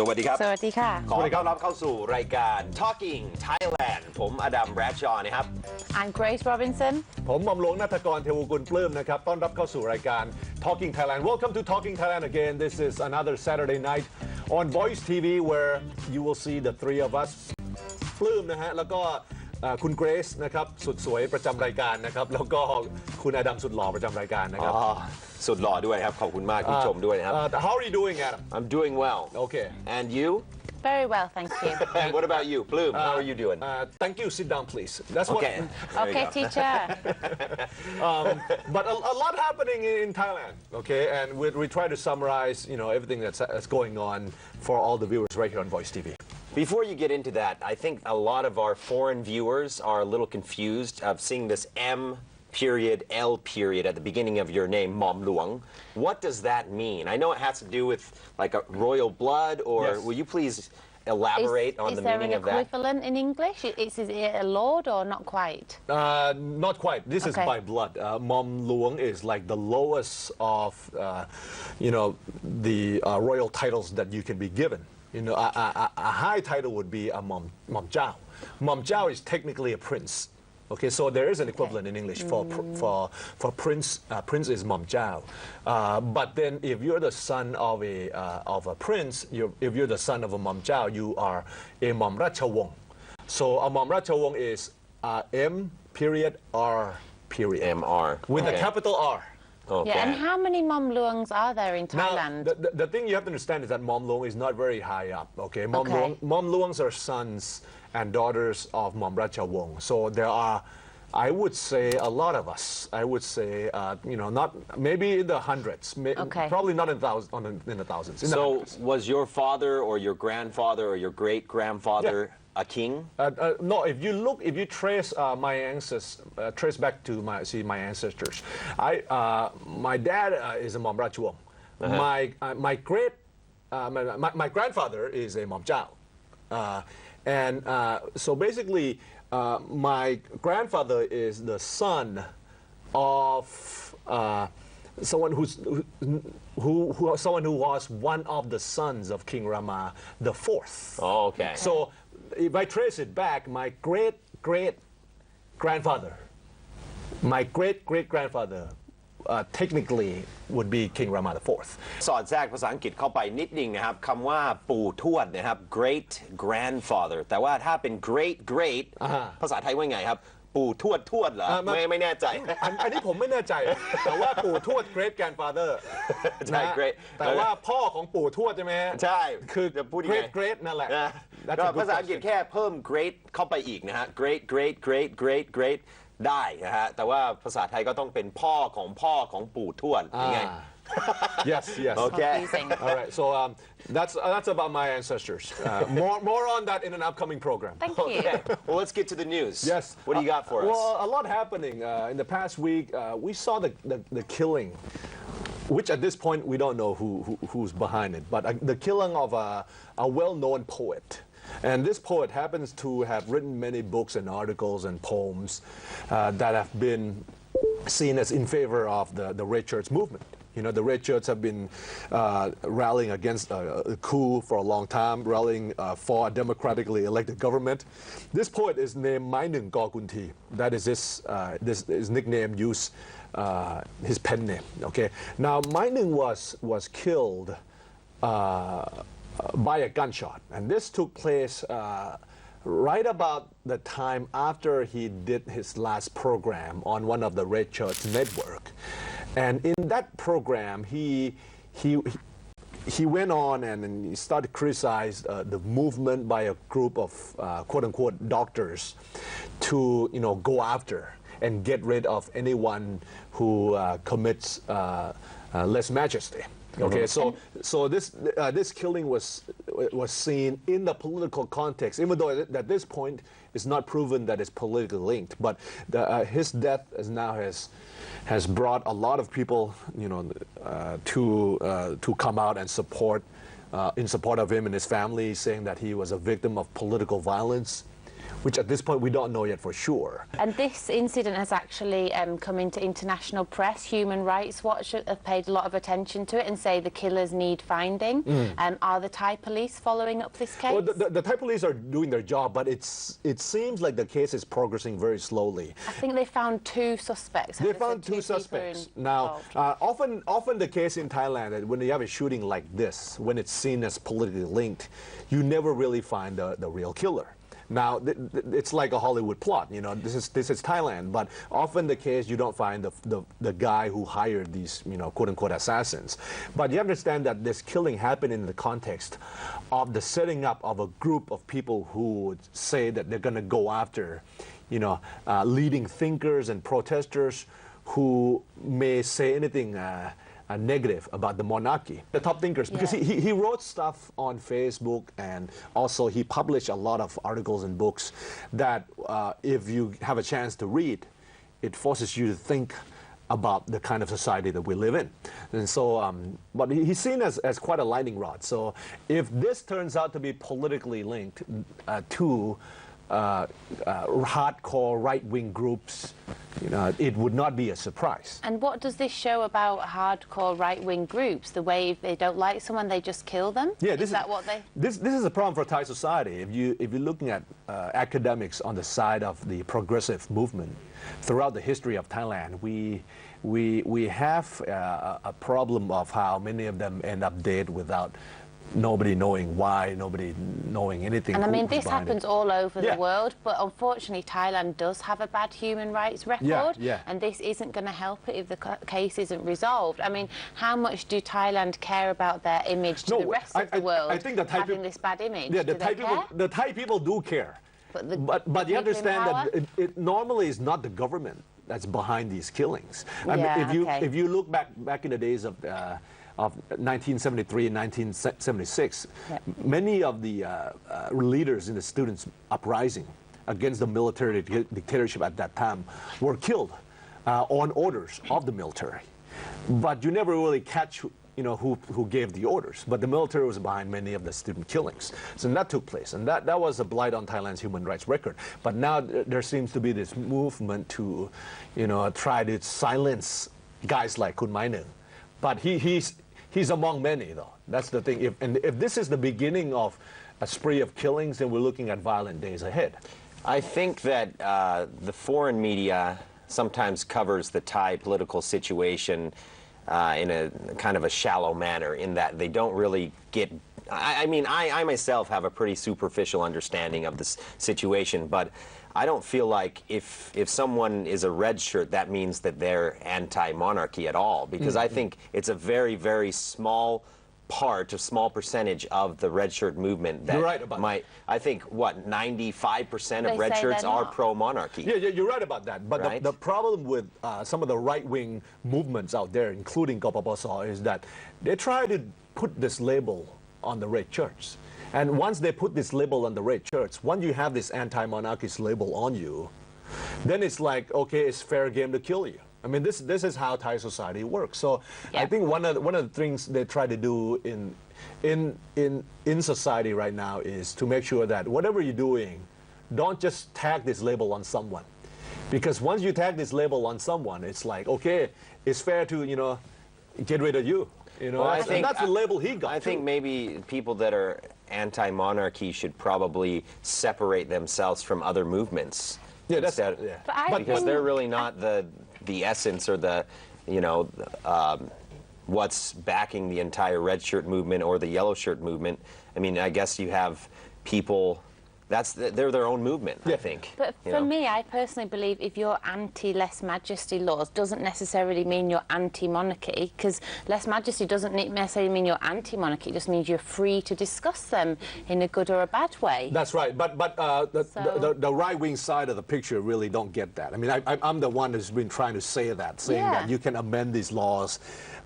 วัสดีครับ สวัสดีค่ะ ขอต้อนรับเข้าสู่รายการ Talking Thailand ผมอดัม Bradshaw นะครับ I'm Grace Robinson ผมหม่อมหลวงณัฐกร เทวกุลปลื้มนะครับต้อนรับเข้าสู่รายการ Talking Thailand. Welcome to Talking Thailand again. This is another Saturday night on Voice TV where you will see the three of us ปลื้มนะฮะแล้วก็คุณเกรซนะครับสุดสวยประจำรายการนะครับแล้วก็คุณอดัมสุดหล่อประจำรายการนะครับสุดหล่อด้วยครับขอบคุณมากที่ชมด้วยนะครับ How are you doing, Adam? I'm doing well. Okay. And you? Very well thank you And what about you? Bloom, how are you doing? Thank you. Sit down, please. That's Okay. what. Okay teacher But a lot happening in Thailand. Okay, and we try to summarize, everything that's going on for all the viewers right here on Voice TV. Before you get into that, I think a lot of our foreign viewers are a little confused of seeing this M period, L period at the beginning of your name, Mom Luang. What does that mean? I know it has to do with like a royal blood, or Yes. will you please elaborate on the meaning of that? Is there an equivalent in English? Is it a lord or not quite? Not quite. This is Okay. by blood. Mom Luang is like the lowest of, the royal titles that you can be given. A high title would be a Mom Chao. Mom Chao is technically a prince. Okay, so there is an equivalent in English for prince. Prince is Mom Chao. But then, if you're the son of a prince, if you're the son of a Mom Chao, you are a Mom Ratchawong. So a Mom Ratchawong is M period R period MR. with a Okay. capital R. Okay. Yeah, and how many Mom Luangs are there in Now, Thailand? the thing you have to understand is that Mom Luang is not very high up. Okay, Okay. Mom Luangs are sons and daughters of Mom Ratchawong. So there are, I would say, a lot of us. I would say, not maybe in the hundreds. Okay. Probably not in the thousands. In the So hundreds. was your father or your grandfather or your great-grandfather a king? No, if you trace my ancestors, trace back to my ancestors. My dad is a Mom Ratchawong. My grandfather is a Mom Chao. So basically, my grandfather is the son of someone who was one of the sons of King Rama the Fourth. Oh, okay. So if I trace it back, my great-great-grandfather, technically would be King Rama the Fourth. สอดแทรกภาษาอังกฤษเข้าไปนิดนึงนะครับคำว่าปู่ทวดนะครับ great grandfather แต่ว่าถ้าเป็น great ภาษาไทยว่าไงครับ ปู่ทวดเหรอไม่แน่ใจ อันนี้ผมไม่แน่ใจ แต่ว่าปู่ทวด great grandfather ใช่ great แต่ว่าพ่อของปู่ทวดใช่ไหมฮะ ใช่ คือ จะพูดยังไง great นั่นแหละ นะ That's ก็ a good ภาษาอังกฤษแค่เพิ่ม great เข้าไปอีกนะฮะ great ได้นะฮะแต่ว่าภาษาไทยก็ต้องเป็นพ่อของปู่ทวดยังไง Yes. Okay. Confusing. All right. So that's about my ancestors. More on that in an upcoming program. Thank you. Okay. Well, let's get to the news. Yes. What do you got for us? Well, a lot happening in the past week. We saw the killing, which at this point we don't know who's behind it, but the killing of a well-known poet. And this poet happens to have written many books and articles and poems that have been seen as in favor of the Red Shirts movement. The Red Shirts have been rallying against a coup for a long time, rallying for a democratically elected government. This poet is named Mainung Gogunti. That is his nickname, his pen name. Okay. Now Mainung was killed by a gunshot, and this took place right about the time after he did his last program on one of the Red Shirts network. And in that program, he went on and he started to criticize the movement by a group of quote-unquote doctors to go after and get rid of anyone who commits lèse majesty. Okay, so this killing was seen in the political context, even though at this point it's not proven that it's politically linked. But his death has brought a lot of people, to come out and in support of him and his family, saying that he was a victim of political violence. which at this point we don't know yet for sure. And this incident has actually come into international press. Human Rights Watch have paid a lot of attention to it and say the killers need finding. Are the Thai police following up this case? Well, the Thai police are doing their job, but it seems like the case is progressing very slowly. I think they found 2 suspects. They found 2 suspects. Now, often the case in Thailand, when you have a shooting like this, when it's seen as politically linked, you never really find the real killer. Now, it's like a Hollywood plot, you know, this is Thailand, but often the case you don't find the guy who hired these, you know, quote-unquote assassins. But you understand that this killing happened in the context of the setting up of a group of people who would say that they're going to go after, you know, leading thinkers and protesters who may say anything negative about the monarchy, the top thinkers, because he wrote stuff on Facebook, and also he published a lot of articles and books that if you have a chance to read, it forces you to think about the kind of society that we live in. And so, but he's seen as quite a lightning rod. So if this turns out to be politically linked to hardcore right-wing groups, you know, it would not be a surprise. And what does this show about hardcore right-wing groups? The way if they don't like someone, they just kill them? Yeah, is that what they? This is a problem for Thai society. If you're looking at academics on the side of the progressive movement throughout the history of Thailand, we have a problem of how many of them end up dead without nobody knowing why, nobody knowing anything. And I mean, this happens all over the Yeah. world, but unfortunately Thailand does have a bad human rights record, and this isn't going to help it if the case isn't resolved. I mean, how much do Thailand care about their image to the rest of the world, I think the Thai having this bad image? Yeah, do they care? the Thai people do care. But you understand that it normally is not the government that's behind these killings. I mean, if you look back in the days of 1973 and 1976, many of the leaders in the students' uprising against the military dictatorship at that time were killed on orders of the military. But you never really catch, you know, who gave the orders. But the military was behind many of the student killings. So that took place, and that was a blight on Thailand's human rights record. But now there seems to be this movement to, you know, try to silence guys like Kun Mai Nung. But he's among many, though. That's the thing. If this is the beginning of a spree of killings, then we're looking at violent days ahead. I think that the foreign media sometimes covers the Thai political situation in a kind of a shallow manner, in that they don't really get. I mean, I myself have a pretty superficial understanding of this situation, but I don't feel like if someone is a red shirt, that means that they're anti-monarchy at all, because I think it's a very, very small part, a small percentage of the red shirt movement that you're right about that. I think, what, 95% of red say shirts they're are not. pro-monarchy. Yeah, you're right about that. But Right? the problem with some of the right-wing movements out there, including Gopaposo, is that they try to put this label on the red shirts. And once they put this label on the red shirts, once you have this anti-monarchist label on you, then it's like, okay, it's fair game to kill you. I mean, this is how Thai society works. So I think one of the things they try to do in society right now is to make sure that whatever you're doing, don't just tag this label on someone. Because once you tag this label on someone, it's like, okay, it's fair to, you know, get rid of you. You know, Well, and that's the label he got. I think maybe people that are anti-monarchy should probably separate themselves from other movements. Yeah, that's instead, But because they're really not the essence or the, you know, what's backing the entire red shirt movement or the yellow shirt movement. I mean, I guess you have people. They're their own movement, I think. But for me, I personally believe if you're anti-lese majesty laws, doesn't necessarily mean you're anti-monarchy, because lese majesty doesn't necessarily mean you're anti-monarchy. It just means you're free to discuss them in a good or a bad way. That's right, but the right-wing side of the picture really don't get that. I mean, I'm the one who's been trying to say that, saying that you can amend these laws,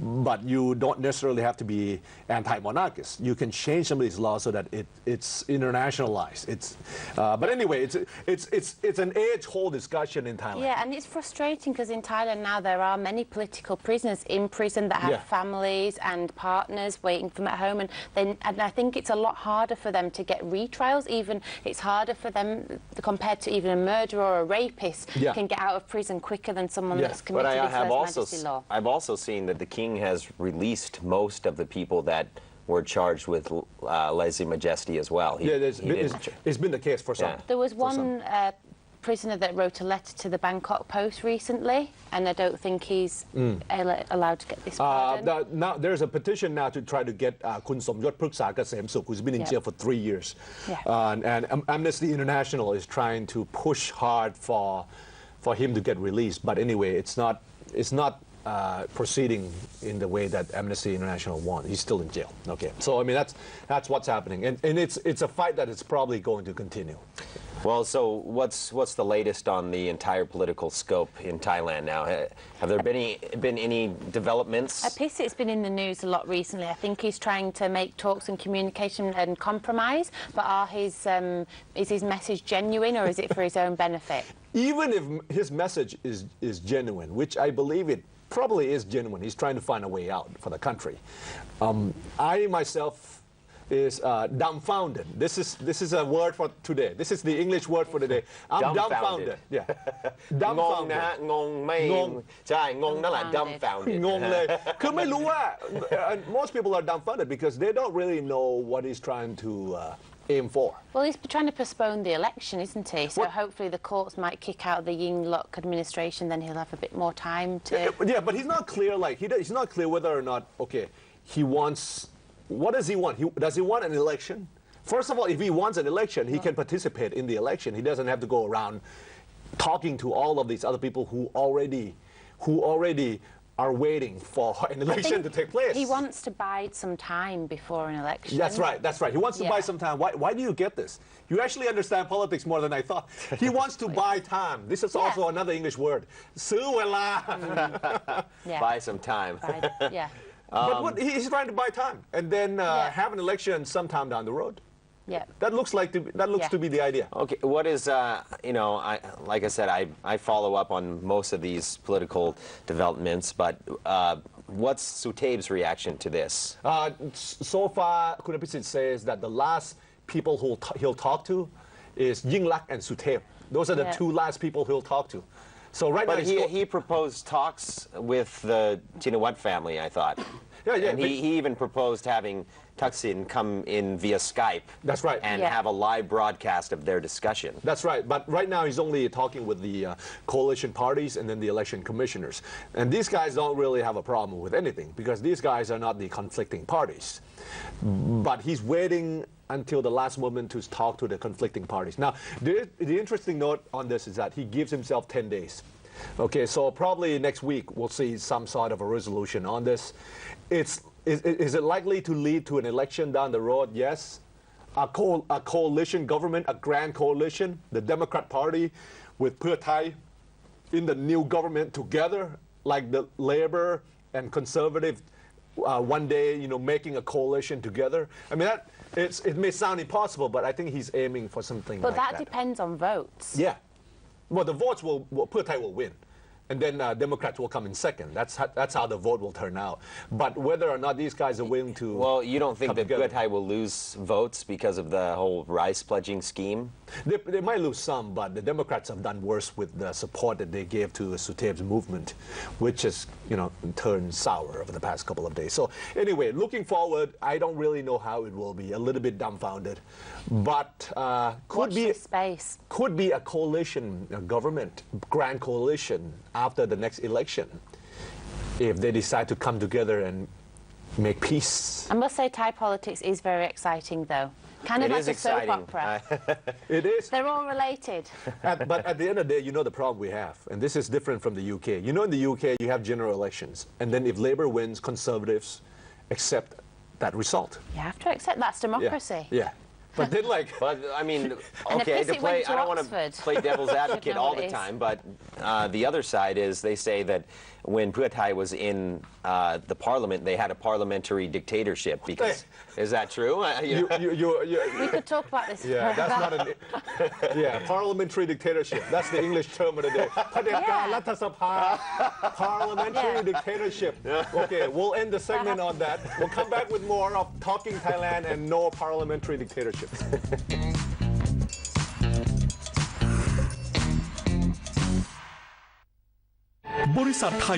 but you don't necessarily have to be anti-monarchist. You can change some of these laws so that it's internationalized. Philippines. But anyway, it's an age-old discussion in Thailand. Yeah, and it's frustrating because in Thailand now there are many political prisoners in prison that have Yeah. families and partners waiting for them at home, and I think it's a lot harder for them to get retrials. Even it's harder for them compared to even a murderer or a rapist Yeah. can get out of prison quicker than someone Yeah. that's But committed I this have lèse-majesté law. I've also seen that the king has released most of the people that were charged with lèse-majesté as well. Yeah, didn't- it's been the case for some. Yeah. There was for some. one prisoner that wrote a letter to the Bangkok Post recently, and I don't think he's allowed to get this pardon. Now there's a petition now to try to get Kun Somyot Pruksa Kasem Suk, who's been in Yeah. jail for 3 years. Yeah. And Amnesty International is trying to push hard for him to get released. But anyway, it's not proceeding in the way that Amnesty International wants. He's still in jail. Okay, so I mean that's what's happening, and it's a fight that is probably going to continue. Well, so what's the latest on the entire political scope in Thailand now? Have there been any developments? Apisit's been in the news a lot recently. I think he's trying to make talks and communication and compromise, but is his message genuine or is it for his own benefit? Even if his message is genuine, which I believe it probably is genuine, he's trying to find a way out for the country. I myself is dumbfounded. This is a word for today. This is the English word for today. I'm dumbfounded. Yeah. งงนะฮะ งงไม่ งง ใช่งงนั่นแหละ dumbfounded งงเลย คือไม่รู้ว่า most people are dumbfounded because they don't really know what he's trying to aim for. Well, he's trying to postpone the election, isn't he? So hopefully the courts might kick out the Yingluck administration, then he'll have a bit more time to... Yeah, but he's not clear, he's not clear whether or not, okay, he wants, what does he want? Does he want an election? First of all, if he wants an election, he can participate in the election. He doesn't have to go around talking to all of these other people who already are waiting for an election to take place. He wants to bide some time before an election. That's right. He wants to buy some time. Why do you get this? You actually understand politics more than I thought. He wants to buy time. This is also another English word. ซื้อเวลา Yeah. buy some time Yeah. But he's trying to buy time and then have an election sometime down the road. Yeah. That looks to be the idea. Okay, what is, like I said, I follow up on most of these political developments, but what's Suthep's reaction to this? So far, Kun Apisit says that the last people he'll talk to is Yingluck and Suthep. Those are the two last people he'll talk to. So right But now he proposed talks with the Chinawat family, I thought. Yeah, and he even proposed having Thaksin come in via Skype. That's right. And have a live broadcast of their discussion. That's right. But right now he's only talking with the coalition parties and then the election commissioners. And these guys don't really have a problem with anything because these guys are not the conflicting parties. But he's waiting until the last moment to talk to the conflicting parties. Now, the interesting note on this is that he gives himself 10 days. Okay, so probably next week we'll see some sort of a resolution on this. Is it likely to lead to an election down the road? Yes. A coalition government, a grand coalition, the Democrat Party with Pheu Thai in the new government together, like the Labor and Conservative one day, making a coalition together. I mean, it may sound impossible, but I think he's aiming for something like that. But that depends on votes. Yeah. Well, the votes Pheu Thai will win. And then Democrats will come in second. That's how the vote will turn out. But whether or not these guys are willing to... Well, you don't think that together. Pheu Thai will lose votes because of the whole rice pledging scheme? They might lose some, but the Democrats have done worse with the support that they gave to Suthep's movement, which has, turned sour over the past couple of days. So anyway, looking forward, I don't really know how it will be. A little bit dumbfounded. But Watch the space. Could be a coalition, a government, grand coalition after the next election, if they decide to come together and make peace. I must say Thai politics is very exciting, though. Kind of It like is a soap exciting. opera. It is. They're all related. But at the end of the day, the problem we have, and this is different from the UK. In the UK, you have general elections, and then if Labour wins, Conservatives accept that result. You have to accept that's democracy. Yeah. But then, But, I mean, And okay, Apisit went to I don't want to Oxford. play devil's advocate know all what the it is. time, but the other side is they say that when Pheu Thai was in the parliament, they had a parliamentary dictatorship. Because is that true? We could talk about this. Yeah, that's not an. Yeah, parliamentary dictatorship. That's the English term of the day. เผด็จการรัฐสภา parliamentary dictatorship. Okay, we'll end the segment on that. We'll come back with more of Talking Thailand and no parliamentary dictatorship. บริษัทไทย